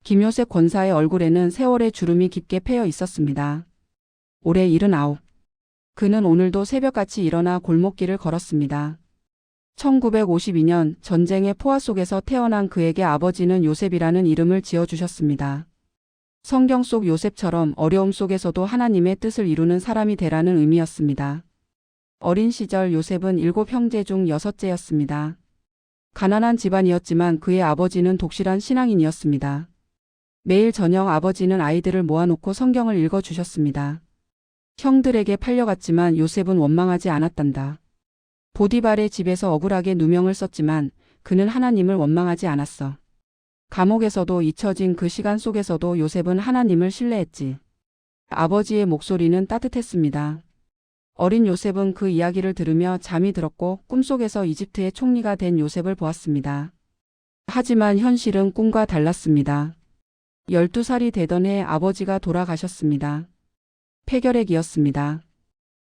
김요셉 권사의 얼굴에는 세월의 주름이 깊게 패여 있었습니다. 올해 79. 그는 오늘도 새벽같이 일어나 골목길을 걸었습니다. 1952년 전쟁의 포화 속에서 태어난 그에게 아버지는 요셉이라는 이름을 지어주셨습니다. 성경 속 요셉처럼 어려움 속에서도 하나님의 뜻을 이루는 사람이 되라는 의미였습니다. 어린 시절 요셉은 7형제 중 6째였습니다. 가난한 집안이었지만 그의 아버지는 독실한 신앙인이었습니다. 매일 저녁 아버지는 아이들을 모아놓고 성경을 읽어주셨습니다. 형들에게 팔려갔지만 요셉은 원망하지 않았단다. 보디발의 집에서 억울하게 누명을 썼지만 그는 하나님을 원망하지 않았어. 감옥에서도 잊혀진 그 시간 속에서도 요셉은 하나님을 신뢰했지. 아버지의 목소리는 따뜻했습니다. 어린 요셉은 그 이야기를 들으며 잠이 들었고 꿈속에서 이집트의 총리가 된 요셉을 보았습니다. 하지만 현실은 꿈과 달랐습니다. 12살이 되던 해 아버지가 돌아가셨습니다. 폐결핵이었습니다.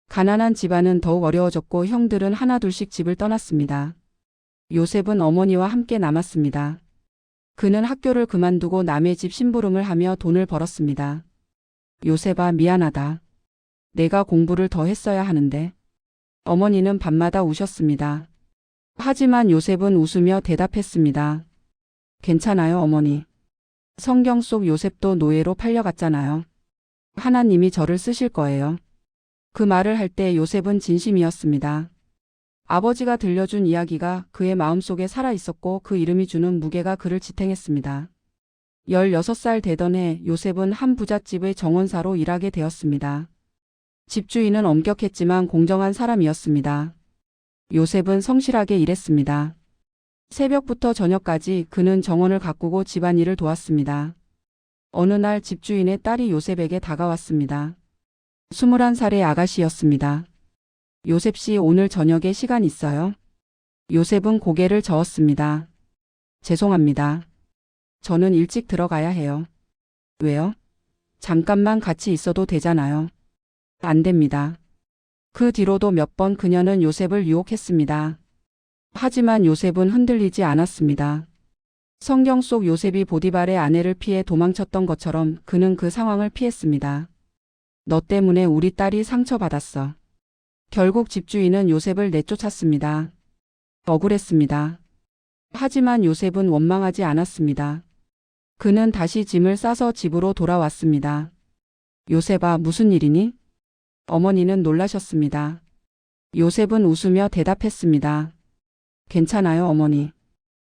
가난한 집안은 더욱 어려워졌고 형들은 하나둘씩 집을 떠났습니다. 요셉은 어머니와 함께 남았습니다. 그는 학교를 그만두고 남의 집 심부름을 하며 돈을 벌었습니다. 요셉아, 미안하다. 내가 공부를 더 했어야 하는데. 어머니는 밤마다 우셨습니다. 하지만 요셉은 웃으며 대답했습니다. 괜찮아요, 어머니. 성경 속 요셉도 노예로 팔려갔잖아요. 하나님이 저를 쓰실 거예요. 그 말을 할 때 요셉은 진심이었습니다. 아버지가 들려준 이야기가 그의 마음속에 살아있었고 그 이름이 주는 무게가 그를 지탱했습니다. 16살 되던 해 요셉은 한 부잣집의 정원사로 일하게 되었습니다. 집주인은 엄격했지만 공정한 사람이었습니다. 요셉은 성실하게 일했습니다. 새벽부터 저녁까지 그는 정원을 가꾸고 집안일을 도왔습니다. 어느 날 집주인의 딸이 요셉에게 다가왔습니다. 21살의 아가씨였습니다. 요셉 씨, 오늘 저녁에 시간 있어요? 요셉은 고개를 저었습니다. 죄송합니다. 저는 일찍 들어가야 해요. 왜요? 잠깐만 같이 있어도 되잖아요. 안 됩니다. 그 뒤로도 몇 번 그녀는 요셉을 유혹했습니다. 하지만 요셉은 흔들리지 않았습니다. 성경 속 요셉이 보디발의 아내를 피해 도망쳤던 것처럼 그는 그 상황을 피했습니다. 너 때문에 우리 딸이 상처받았어. 결국 집주인은 요셉을 내쫓았습니다. 억울했습니다. 하지만 요셉은 원망하지 않았습니다. 그는 다시 짐을 싸서 집으로 돌아왔습니다. 요셉아, 무슨 일이니? 어머니는 놀라셨습니다. 요셉은 웃으며 대답했습니다. 괜찮아요, 어머니.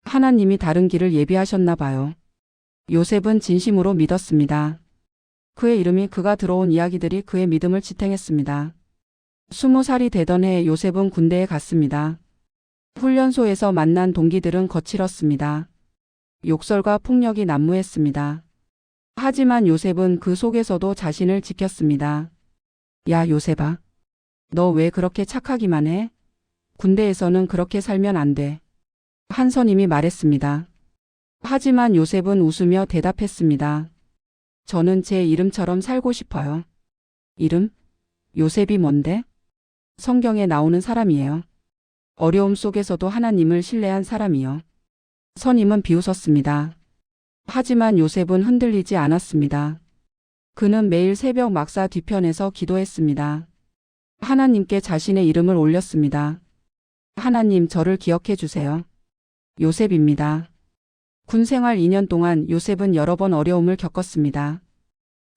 하나님이 다른 길을 예비하셨나 봐요. 요셉은 진심으로 믿었습니다. 그의 이름이 그가 들어온 이야기들이 그의 믿음을 지탱했습니다. 20살이 되던 해 요셉은 군대에 갔습니다. 훈련소에서 만난 동기들은 거칠었습니다. 욕설과 폭력이 난무했습니다. 하지만 요셉은 그 속에서도 자신을 지켰습니다. 야, 요셉아. 너 왜 그렇게 착하기만 해? 군대에서는 그렇게 살면 안 돼. 한 선임이 말했습니다. 하지만 요셉은 웃으며 대답했습니다. 저는 제 이름처럼 살고 싶어요. 이름? 요셉이 뭔데? 성경에 나오는 사람이에요. 어려움 속에서도 하나님을 신뢰한 사람이요. 선임은 비웃었습니다. 하지만 요셉은 흔들리지 않았습니다. 그는 매일 새벽 막사 뒤편에서 기도했습니다. 하나님께 자신의 이름을 올렸습니다. 하나님, 저를 기억해 주세요. 요셉입니다. 군 생활 2년 동안 요셉은 여러 번 어려움을 겪었습니다.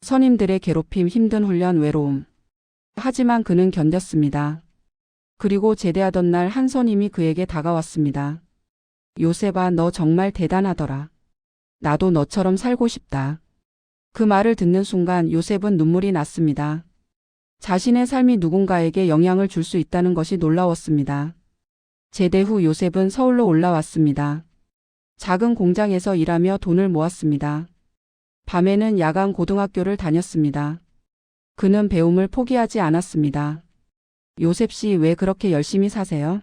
선임들의 괴롭힘, 힘든 훈련, 외로움. 하지만 그는 견뎠습니다. 그리고 제대하던 날 한 선임이 그에게 다가왔습니다. 요셉아, 너 정말 대단하더라. 나도 너처럼 살고 싶다. 그 말을 듣는 순간 요셉은 눈물이 났습니다. 자신의 삶이 누군가에게 영향을 줄 수 있다는 것이 놀라웠습니다. 제대 후 요셉은 서울로 올라왔습니다. 작은 공장에서 일하며 돈을 모았습니다. 밤에는 야간 고등학교를 다녔습니다. 그는 배움을 포기하지 않았습니다. 요셉 씨, 왜 그렇게 열심히 사세요?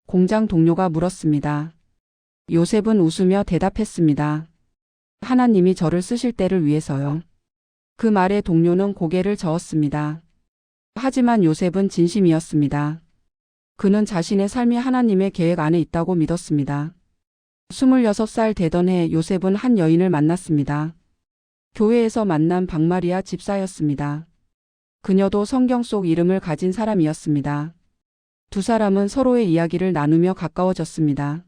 공장 동료가 물었습니다. 요셉은 웃으며 대답했습니다. 하나님이 저를 쓰실 때를 위해서요. 그 말에 동료는 고개를 저었습니다. 하지만 요셉은 진심이었습니다. 그는 자신의 삶이 하나님의 계획 안에 있다고 믿었습니다. 26살 되던 해 요셉은 한 여인을 만났습니다. 교회에서 만난 박마리아 집사였습니다. 그녀도 성경 속 이름을 가진 사람이었습니다. 두 사람은 서로의 이야기를 나누며 가까워졌습니다.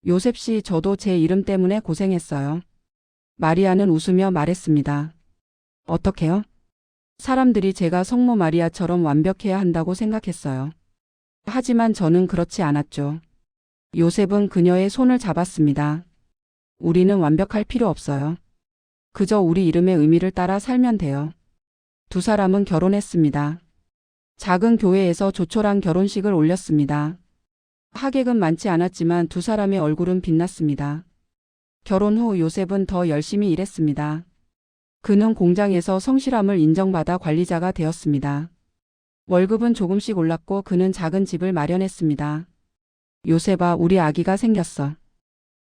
요셉 씨, 저도 제 이름 때문에 고생했어요. 마리아는 웃으며 말했습니다. 어떻게요? 사람들이 제가 성모 마리아처럼 완벽해야 한다고 생각했어요. 하지만 저는 그렇지 않았죠. 요셉은 그녀의 손을 잡았습니다. 우리는 완벽할 필요 없어요. 그저 우리 이름의 의미를 따라 살면 돼요. 두 사람은 결혼했습니다. 작은 교회에서 조촐한 결혼식을 올렸습니다. 하객은 많지 않았지만 두 사람의 얼굴은 빛났습니다. 결혼 후 요셉은 더 열심히 일했습니다. 그는 공장에서 성실함을 인정받아 관리자가 되었습니다. 월급은 조금씩 올랐고 그는 작은 집을 마련했습니다. 요셉아, 우리 아기가 생겼어.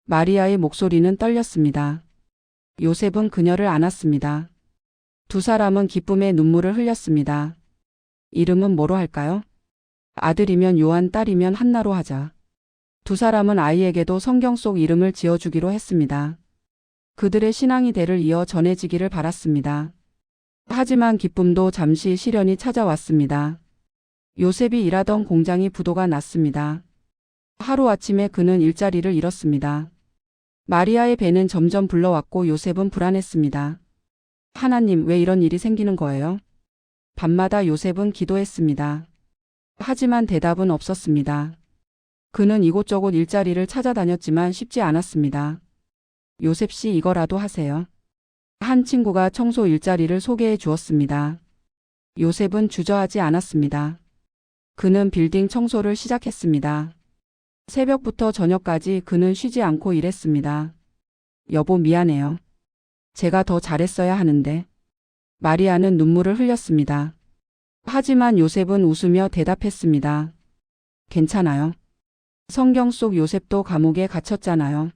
마리아의 목소리는 떨렸습니다. 요셉은 그녀를 안았습니다. 두 사람은 기쁨의 눈물을 흘렸습니다. 이름은 뭐로 할까요? 아들이면 요한, 딸이면 한나로 하자. 두 사람은 아이에게도 성경 속 이름을 지어주기로 했습니다. 그들의 신앙이 대를 이어 전해지기를 바랐습니다. 하지만 기쁨도 잠시 시련이 찾아왔습니다. 요셉이 일하던 공장이 부도가 났습니다. 하루아침에 그는 일자리를 잃었습니다. 마리아의 배는 점점 불러왔고 요셉은 불안했습니다. 하나님, 왜 이런 일이 생기는 거예요? 밤마다 요셉은 기도했습니다. 하지만 대답은 없었습니다. 그는 이곳저곳 일자리를 찾아다녔지만 쉽지 않았습니다. 요셉 씨, 이거라도 하세요. 한 친구가 청소 일자리를 소개해 주었습니다. 요셉은 주저하지 않았습니다. 그는 빌딩 청소를 시작했습니다. 새벽부터 저녁까지 그는 쉬지 않고 일했습니다. 여보, 미안해요. 제가 더 잘했어야 하는데. 마리아는 눈물을 흘렸습니다. 하지만 요셉은 웃으며 대답했습니다. 괜찮아요. 성경 속 요셉도 감옥에 갇혔잖아요.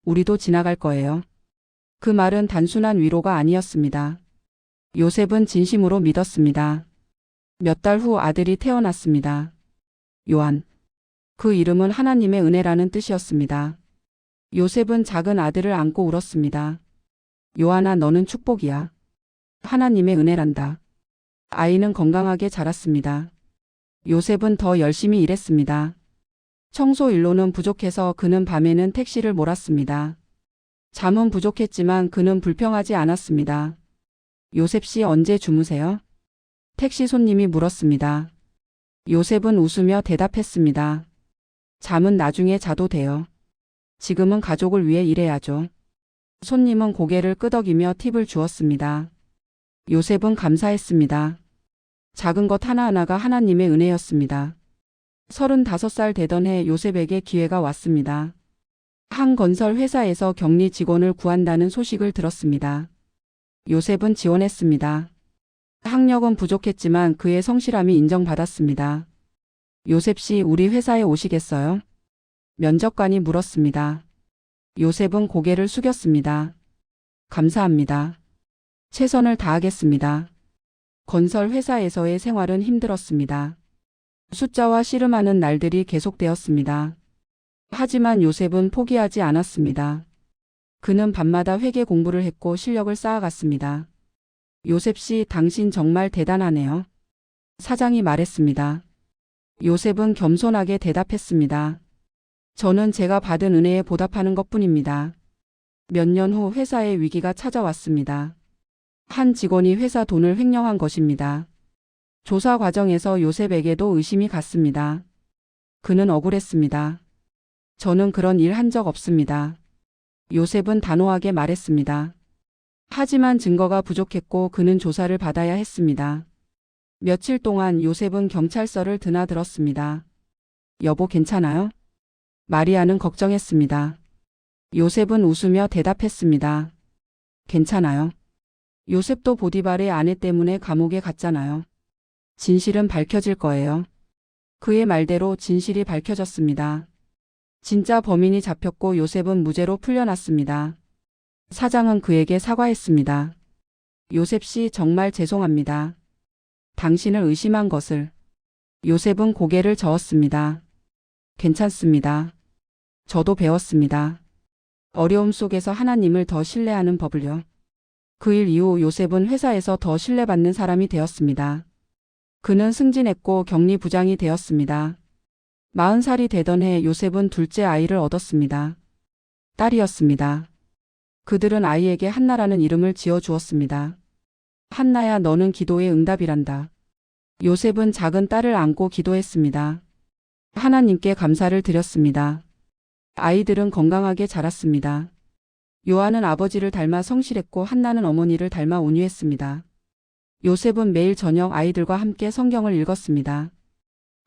우리도 지나갈 거예요. 그 말은 단순한 위로가 아니었습니다. 요셉은 진심으로 믿었습니다. 몇 달 후 아들이 태어났습니다. 요한. 그 이름은 하나님의 은혜라는 뜻이었습니다. 요셉은 작은 아들을 안고 울었습니다. 요한아, 너는 축복이야. 하나님의 은혜란다. 아이는 건강하게 자랐습니다. 요셉은 더 열심히 일했습니다. 청소 일로는 부족해서 그는 밤에는 택시를 몰았습니다. 잠은 부족했지만 그는 불평하지 않았습니다. 요셉 씨, 언제 주무세요? 택시 손님이 물었습니다. 요셉은 웃으며 대답했습니다. 잠은 나중에 자도 돼요. 지금은 가족을 위해 일해야죠. 손님은 고개를 끄덕이며 팁을 주었습니다. 요셉은 감사했습니다. 작은 것 하나하나가 하나님의 은혜였습니다. 35살 되던 해 요셉에게 기회가 왔습니다. 한 건설 회사에서 격리 직원을 구한다는 소식을 들었습니다. 요셉은 지원했습니다. 학력은 부족했지만 그의 성실함이 인정받았습니다. 요셉 씨, 우리 회사에 오시겠어요? 면접관이 물었습니다. 요셉은 고개를 숙였습니다. 감사합니다. 최선을 다하겠습니다. 건설 회사에서의 생활은 힘들었습니다. 숫자와 씨름하는 날들이 계속되었습니다. 하지만 요셉은 포기하지 않았습니다. 그는 밤마다 회계 공부를 했고 실력을 쌓아갔습니다. 요셉 씨, 당신 정말 대단하네요. 사장이 말했습니다. 요셉은 겸손하게 대답했습니다. 저는 제가 받은 은혜에 보답하는 것뿐입니다. 몇 년 후 회사에 위기가 찾아왔습니다. 한 직원이 회사 돈을 횡령한 것입니다. 조사 과정에서 요셉에게도 의심이 갔습니다. 그는 억울했습니다. 저는 그런 일 한 적 없습니다. 요셉은 단호하게 말했습니다. 하지만 증거가 부족했고 그는 조사를 받아야 했습니다. 며칠 동안 요셉은 경찰서를 드나들었습니다. 여보, 괜찮아요? 마리아는 걱정했습니다. 요셉은 웃으며 대답했습니다. 괜찮아요. 요셉도 보디발의 아내 때문에 감옥에 갔잖아요. 진실은 밝혀질 거예요. 그의 말대로 진실이 밝혀졌습니다. 진짜 범인이 잡혔고 요셉은 무죄로 풀려났습니다. 사장은 그에게 사과했습니다. 요셉 씨, 정말 죄송합니다. 당신을 의심한 것을. 요셉은 고개를 저었습니다. 괜찮습니다. 저도 배웠습니다. 어려움 속에서 하나님을 더 신뢰하는 법을요. 그 일 이후 요셉은 회사에서 더 신뢰받는 사람이 되었습니다. 그는 승진했고 격리부장이 되었습니다. 40살이 되던 해 요셉은 둘째 아이를 얻었습니다. 딸이었습니다. 그들은 아이에게 한나라는 이름을 지어 주었습니다. 한나야, 너는 기도의 응답이란다. 요셉은 작은 딸을 안고 기도했습니다. 하나님께 감사를 드렸습니다. 아이들은 건강하게 자랐습니다. 요한은 아버지를 닮아 성실했고 한나는 어머니를 닮아 온유했습니다. 요셉은 매일 저녁 아이들과 함께 성경을 읽었습니다.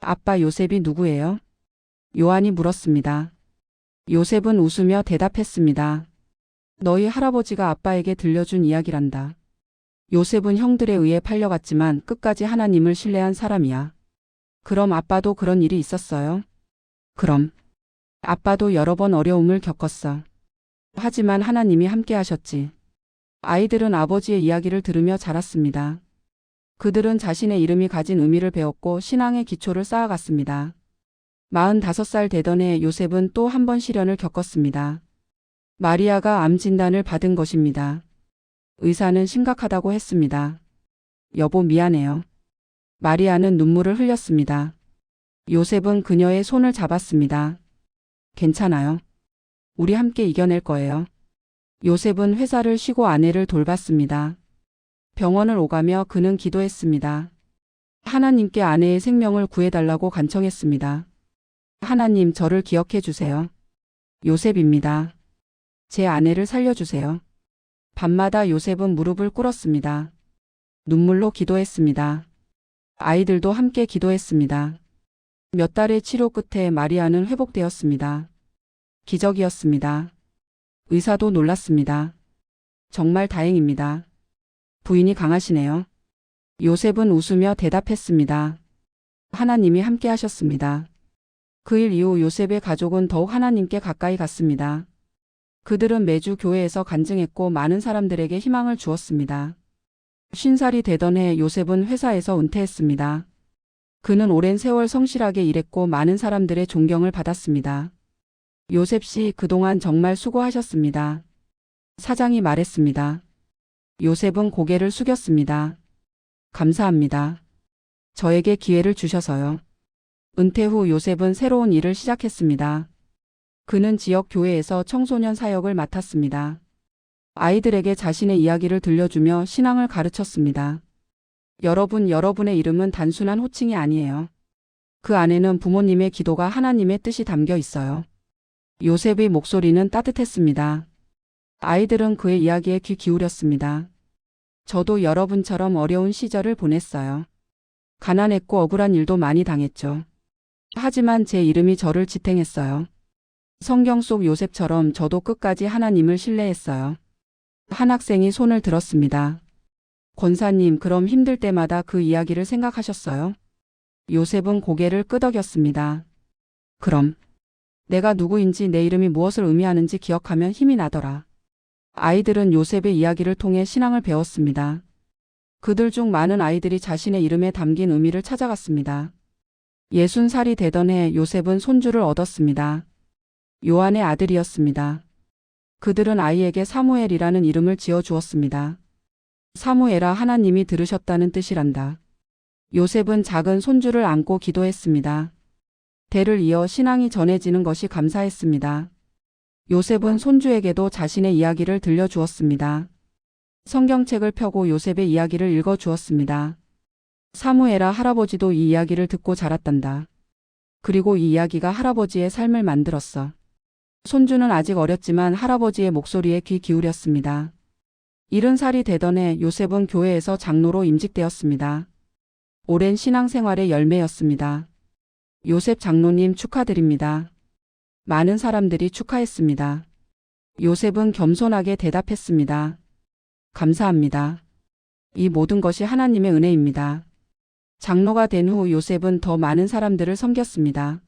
아빠, 요셉이 누구예요? 요한이 물었습니다. 요셉은 웃으며 대답했습니다. 너희 할아버지가 아빠에게 들려준 이야기란다. 요셉은 형들에 의해 팔려갔지만 끝까지 하나님을 신뢰한 사람이야. 그럼 아빠도 그런 일이 있었어요? 그럼. 아빠도 여러 번 어려움을 겪었어. 하지만 하나님이 함께 하셨지. 아이들은 아버지의 이야기를 들으며 자랐습니다. 그들은 자신의 이름이 가진 의미를 배웠고 신앙의 기초를 쌓아갔습니다. 45살 되던 해 요셉은 또 한 번 시련을 겪었습니다. 마리아가 암 진단을 받은 것입니다. 의사는 심각하다고 했습니다. 여보, 미안해요. 마리아는 눈물을 흘렸습니다. 요셉은 그녀의 손을 잡았습니다. 괜찮아요. 우리 함께 이겨낼 거예요. 요셉은 회사를 쉬고 아내를 돌봤습니다. 병원을 오가며 그는 기도했습니다. 하나님께 아내의 생명을 구해달라고 간청했습니다. 하나님, 저를 기억해 주세요. 요셉입니다. 제 아내를 살려주세요. 밤마다 요셉은 무릎을 꿇었습니다. 눈물로 기도했습니다. 아이들도 함께 기도했습니다. 몇 달의 치료 끝에 마리아는 회복되었습니다. 기적이었습니다. 의사도 놀랐습니다. 정말 다행입니다. 부인이 강하시네요. 요셉은 웃으며 대답했습니다. 하나님이 함께 하셨습니다. 그 일 이후 요셉의 가족은 더욱 하나님께 가까이 갔습니다. 그들은 매주 교회에서 간증했고 많은 사람들에게 희망을 주었습니다. 50살이 되던 해 요셉은 회사에서 은퇴했습니다. 그는 오랜 세월 성실하게 일했고 많은 사람들의 존경을 받았습니다. 요셉 씨, 그동안 정말 수고하셨습니다. 사장이 말했습니다. 요셉은 고개를 숙였습니다. 감사합니다. 저에게 기회를 주셔서요. 은퇴 후 요셉은 새로운 일을 시작했습니다. 그는 지역 교회에서 청소년 사역을 맡았습니다. 아이들에게 자신의 이야기를 들려주며 신앙을 가르쳤습니다. 여러분의 이름은 단순한 호칭이 아니에요. 그 안에는 부모님의 기도가 하나님의 뜻이 담겨 있어요. 요셉의 목소리는 따뜻했습니다. 아이들은 그의 이야기에 귀 기울였습니다. 저도 여러분처럼 어려운 시절을 보냈어요. 가난했고 억울한 일도 많이 당했죠. 하지만 제 이름이 저를 지탱했어요. 성경 속 요셉처럼 저도 끝까지 하나님을 신뢰했어요. 한 학생이 손을 들었습니다. 권사님, 그럼 힘들 때마다 그 이야기를 생각하셨어요? 요셉은 고개를 끄덕였습니다. 그럼. 내가 누구인지 내 이름이 무엇을 의미하는지 기억하면 힘이 나더라. 아이들은 요셉의 이야기를 통해 신앙을 배웠습니다. 그들 중 많은 아이들이 자신의 이름에 담긴 의미를 찾아갔습니다. 60살이 되던 해 요셉은 손주를 얻었습니다. 요한의 아들이었습니다. 그들은 아이에게 사무엘이라는 이름을 지어 주었습니다. 사무엘아, 하나님이 들으셨다는 뜻이란다. 요셉은 작은 손주를 안고 기도했습니다. 대를 이어 신앙이 전해지는 것이 감사했습니다. 요셉은 손주에게도 자신의 이야기를 들려주었습니다. 성경책을 펴고 요셉의 이야기를 읽어주었습니다. 사무엘아, 할아버지도 이 이야기를 듣고 자랐단다. 그리고 이 이야기가 할아버지의 삶을 만들었어. 손주는 아직 어렸지만 할아버지의 목소리에 귀 기울였습니다. 70살이 되던 해 요셉은 교회에서 장로로 임직되었습니다. 오랜 신앙생활의 열매였습니다. 요셉 장로님, 축하드립니다. 많은 사람들이 축하했습니다. 요셉은 겸손하게 대답했습니다. 감사합니다. 이 모든 것이 하나님의 은혜입니다. 장로가 된 후 요셉은 더 많은 사람들을 섬겼습니다.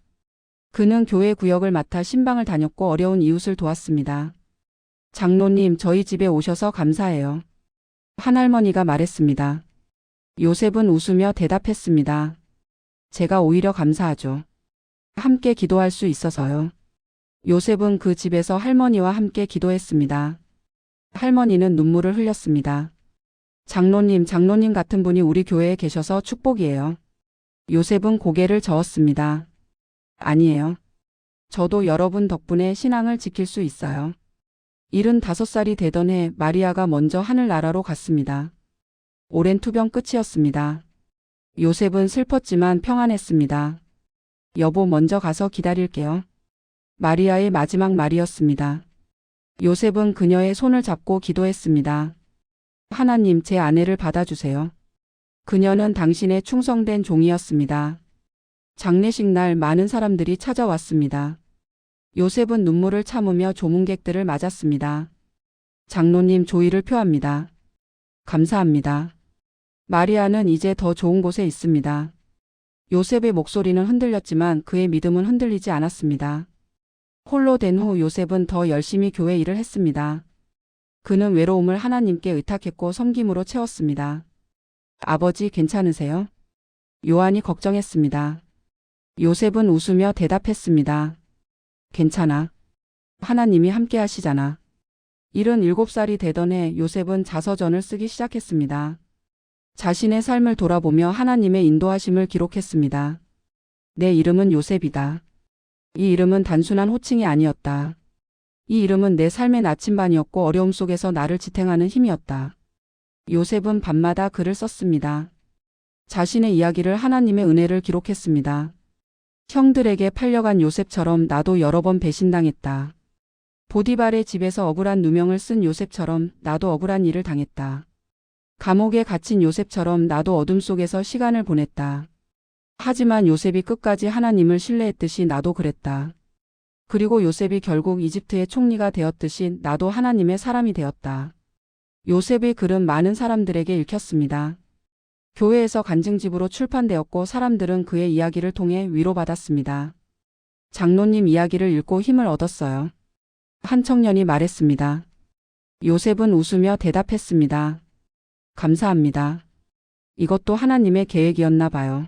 그는 교회 구역을 맡아 신방을 다녔고 어려운 이웃을 도왔습니다. 장로님, 저희 집에 오셔서 감사해요. 한 할머니가 말했습니다. 요셉은 웃으며 대답했습니다. 제가 오히려 감사하죠. 함께 기도할 수 있어서요. 요셉은 그 집에서 할머니와 함께 기도했습니다. 할머니는 눈물을 흘렸습니다. 장로님 같은 분이 우리 교회에 계셔서 축복이에요. 요셉은 고개를 저었습니다. 아니에요. 저도 여러분 덕분에 신앙을 지킬 수 있어요. 75살이 되던 해 마리아가 먼저 하늘나라로 갔습니다. 오랜 투병 끝이었습니다. 요셉은 슬펐지만 평안했습니다. 여보 먼저 가서 기다릴게요. 마리아의 마지막 말이었습니다. 요셉은 그녀의 손을 잡고 기도했습니다. 하나님 제 아내를 받아주세요. 그녀는 당신의 충성된 종이었습니다. 장례식 날 많은 사람들이 찾아왔습니다. 요셉은 눈물을 참으며 조문객들을 맞았습니다. 장로님 조의를 표합니다. 감사합니다. 마리아는 이제 더 좋은 곳에 있습니다. 요셉의 목소리는 흔들렸지만 그의 믿음은 흔들리지 않았습니다. 홀로 된 후 요셉은 더 열심히 교회 일을 했습니다. 그는 외로움을 하나님께 의탁했고 섬김으로 채웠습니다. 아버지 괜찮으세요? 요한이 걱정했습니다. 요셉은 웃으며 대답했습니다. 괜찮아. 하나님이 함께 하시잖아. 77살이 되던 해 요셉은 자서전을 쓰기 시작했습니다. 자신의 삶을 돌아보며 하나님의 인도하심을 기록했습니다. 내 이름은 요셉이다. 이 이름은 단순한 호칭이 아니었다. 이 이름은 내 삶의 나침반이었고 어려움 속에서 나를 지탱하는 힘이었다. 요셉은 밤마다 글을 썼습니다. 자신의 이야기를 하나님의 은혜를 기록했습니다. 형들에게 팔려간 요셉처럼 나도 여러 번 배신당했다. 보디발의 집에서 억울한 누명을 쓴 요셉처럼 나도 억울한 일을 당했다. 감옥에 갇힌 요셉처럼 나도 어둠 속에서 시간을 보냈다. 하지만 요셉이 끝까지 하나님을 신뢰했듯이 나도 그랬다. 그리고 요셉이 결국 이집트의 총리가 되었듯이 나도 하나님의 사람이 되었다. 요셉의 글은 많은 사람들에게 읽혔습니다. 교회에서 간증집으로 출판되었고 사람들은 그의 이야기를 통해 위로받았습니다. 장로님 이야기를 읽고 힘을 얻었어요. 한 청년이 말했습니다. 요셉은 웃으며 대답했습니다. 감사합니다. 이것도 하나님의 계획이었나 봐요.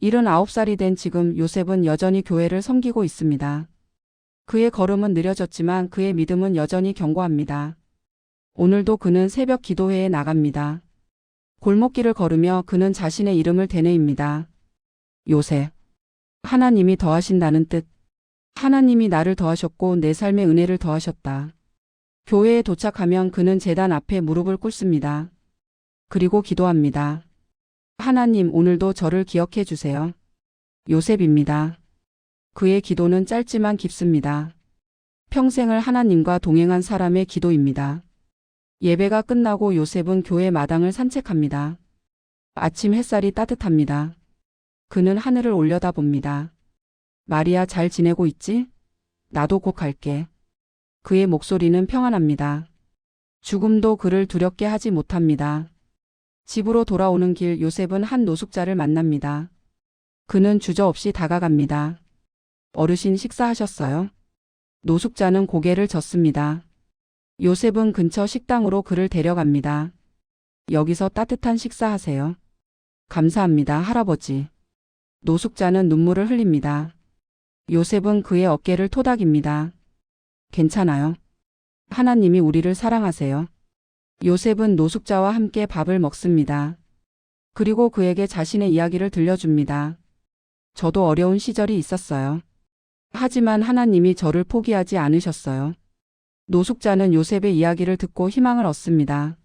79살이 된 지금 요셉은 여전히 교회를 섬기고 있습니다. 그의 걸음은 느려졌지만 그의 믿음은 여전히 견고합니다. 오늘도 그는 새벽 기도회에 나갑니다. 골목길을 걸으며 그는 자신의 이름을 되뇌입니다. 요셉. 하나님이 더하신다는 뜻. 하나님이 나를 더하셨고 내 삶의 은혜를 더하셨다. 교회에 도착하면 그는 제단 앞에 무릎을 꿇습니다. 그리고 기도합니다. 하나님 오늘도 저를 기억해 주세요. 요셉입니다. 그의 기도는 짧지만 깊습니다. 평생을 하나님과 동행한 사람의 기도입니다. 예배가 끝나고 요셉은 교회 마당을 산책합니다. 아침 햇살이 따뜻합니다. 그는 하늘을 올려다봅니다. 마리아 잘 지내고 있지? 나도 곧 갈게. 그의 목소리는 평안합니다. 죽음도 그를 두렵게 하지 못합니다. 집으로 돌아오는 길 요셉은 한 노숙자를 만납니다. 그는 주저없이 다가갑니다. 어르신 식사하셨어요? 노숙자는 고개를 젓습니다. 요셉은 근처 식당으로 그를 데려갑니다. 여기서 따뜻한 식사하세요. 감사합니다, 할아버지. 노숙자는 눈물을 흘립니다. 요셉은 그의 어깨를 토닥입니다. 괜찮아요. 하나님이 우리를 사랑하세요. 요셉은 노숙자와 함께 밥을 먹습니다. 그리고 그에게 자신의 이야기를 들려줍니다. 저도 어려운 시절이 있었어요. 하지만 하나님이 저를 포기하지 않으셨어요. 노숙자는 요셉의 이야기를 듣고 희망을 얻습니다.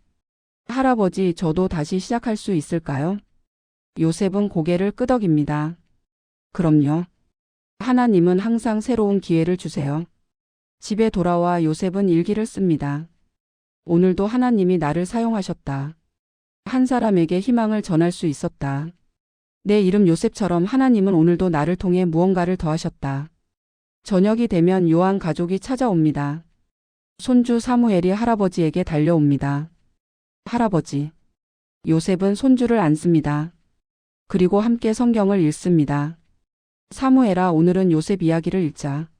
할아버지, 저도 다시 시작할 수 있을까요? 요셉은 고개를 끄덕입니다. 그럼요. 하나님은 항상 새로운 기회를 주세요. 집에 돌아와 요셉은 일기를 씁니다. 오늘도 하나님이 나를 사용하셨다. 한 사람에게 희망을 전할 수 있었다. 내 이름 요셉처럼 하나님은 오늘도 나를 통해 무언가를 더하셨다. 저녁이 되면 요한 가족이 찾아옵니다. 손주 사무엘이 할아버지에게 달려옵니다. 할아버지. 요셉은 손주를 안습니다. 그리고 함께 성경을 읽습니다. 사무엘아, 오늘은 요셉 이야기를 읽자.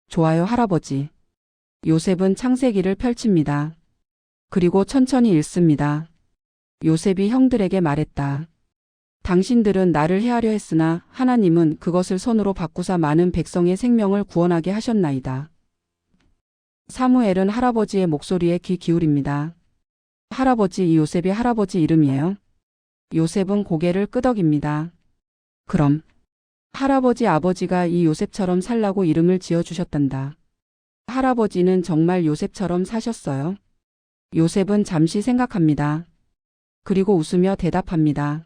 좋아요, 할아버지. 요셉은 창세기를 펼칩니다. 그리고 천천히 읽습니다. 요셉이 형들에게 말했다. 당신들은 나를 해하려 했으나 하나님은 그것을 선으로 바꾸사 많은 백성의 생명을 구원하게 하셨나이다. 사무엘은 할아버지의 목소리에 귀 기울입니다. 할아버지, 이 요셉이 할아버지 이름이에요? 요셉은 고개를 끄덕입니다. 그럼 할아버지 아버지가 이 요셉처럼 살라고 이름을 지어주셨단다. 할아버지는 정말 요셉처럼 사셨어요? 요셉은 잠시 생각합니다. 그리고 웃으며 대답합니다.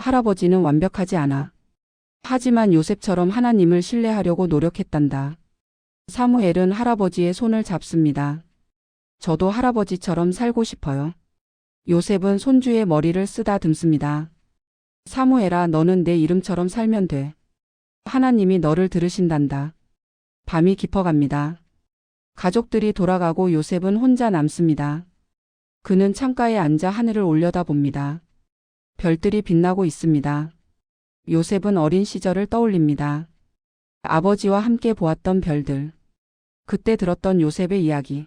할아버지는 완벽하지 않아. 하지만 요셉처럼 하나님을 신뢰하려고 노력했단다. 사무엘은 할아버지의 손을 잡습니다. 저도 할아버지처럼 살고 싶어요. 요셉은 손주의 머리를 쓰다듬습니다. 사무엘아, 너는 내 이름처럼 살면 돼. 하나님이 너를 들으신단다. 밤이 깊어갑니다. 가족들이 돌아가고 요셉은 혼자 남습니다. 그는 창가에 앉아 하늘을 올려다봅니다. 별들이 빛나고 있습니다. 요셉은 어린 시절을 떠올립니다. 아버지와 함께 보았던 별들. 그때 들었던 요셉의 이야기.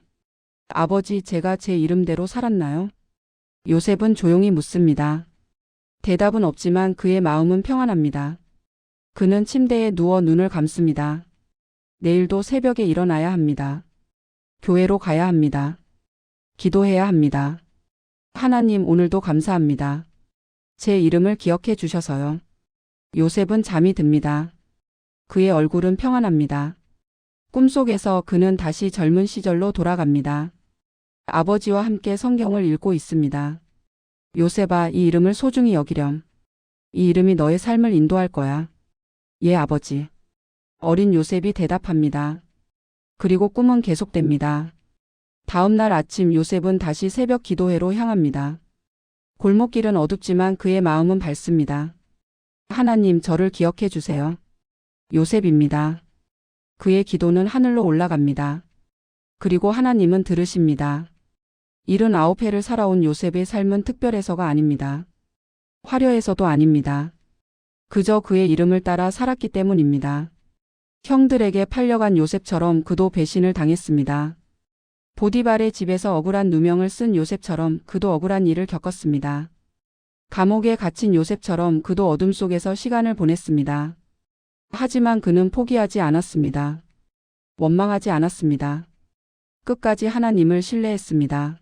아버지, 제가 제 이름대로 살았나요? 요셉은 조용히 묻습니다. 대답은 없지만 그의 마음은 평안합니다. 그는 침대에 누워 눈을 감습니다. 내일도 새벽에 일어나야 합니다. 교회로 가야 합니다. 기도해야 합니다. 하나님, 오늘도 감사합니다. 제 이름을 기억해 주셔서요. 요셉은 잠이 듭니다. 그의 얼굴은 평안합니다. 꿈속에서 그는 다시 젊은 시절로 돌아갑니다. 아버지와 함께 성경을 읽고 있습니다. 요셉아, 이 이름을 소중히 여기렴. 이 이름이 너의 삶을 인도할 거야. 예, 아버지. 어린 요셉이 대답합니다. 그리고 꿈은 계속됩니다. 다음 날 아침 요셉은 다시 새벽 기도회로 향합니다. 골목길은 어둡지만 그의 마음은 밝습니다. 하나님, 저를 기억해 주세요. 요셉입니다. 그의 기도는 하늘로 올라갑니다. 그리고 하나님은 들으십니다. 79해를 살아온 요셉의 삶은 특별해서가 아닙니다. 화려해서도 아닙니다. 그저 그의 이름을 따라 살았기 때문입니다. 형들에게 팔려간 요셉처럼 그도 배신을 당했습니다. 보디발의 집에서 억울한 누명을 쓴 요셉처럼 그도 억울한 일을 겪었습니다. 감옥에 갇힌 요셉처럼 그도 어둠 속에서 시간을 보냈습니다. 하지만 그는 포기하지 않았습니다. 원망하지 않았습니다. 끝까지 하나님을 신뢰했습니다.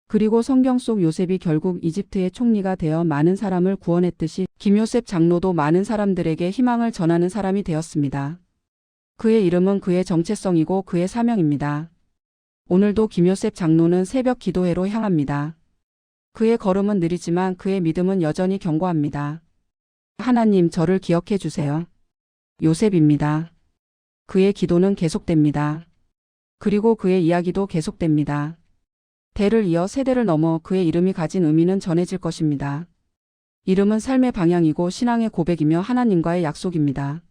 그리고 성경 속 요셉이 결국 이집트의 총리가 되어 많은 사람을 구원했듯이 김요셉 장로도 많은 사람들에게 희망을 전하는 사람이 되었습니다. 그의 이름은 그의 정체성이고 그의 사명입니다. 오늘도 김요셉 장로는 새벽 기도회로 향합니다. 그의 걸음은 느리지만 그의 믿음은 여전히 견고합니다. 하나님, 저를 기억해 주세요. 요셉입니다. 그의 기도는 계속됩니다. 그리고 그의 이야기도 계속됩니다. 대를 이어 세대를 넘어 그의 이름이 가진 의미는 전해질 것입니다. 이름은 삶의 방향이고 신앙의 고백이며 하나님과의 약속입니다.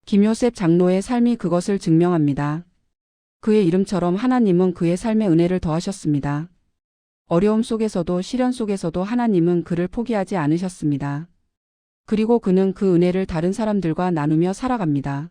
김요셉 장로의 삶이 그것을 증명합니다. 그의 이름처럼 하나님은 그의 삶에 은혜를 더하셨습니다. 어려움 속에서도 시련 속에서도 하나님은 그를 포기하지 않으셨습니다. 그리고 그는 그 은혜를 다른 사람들과 나누며 살아갑니다.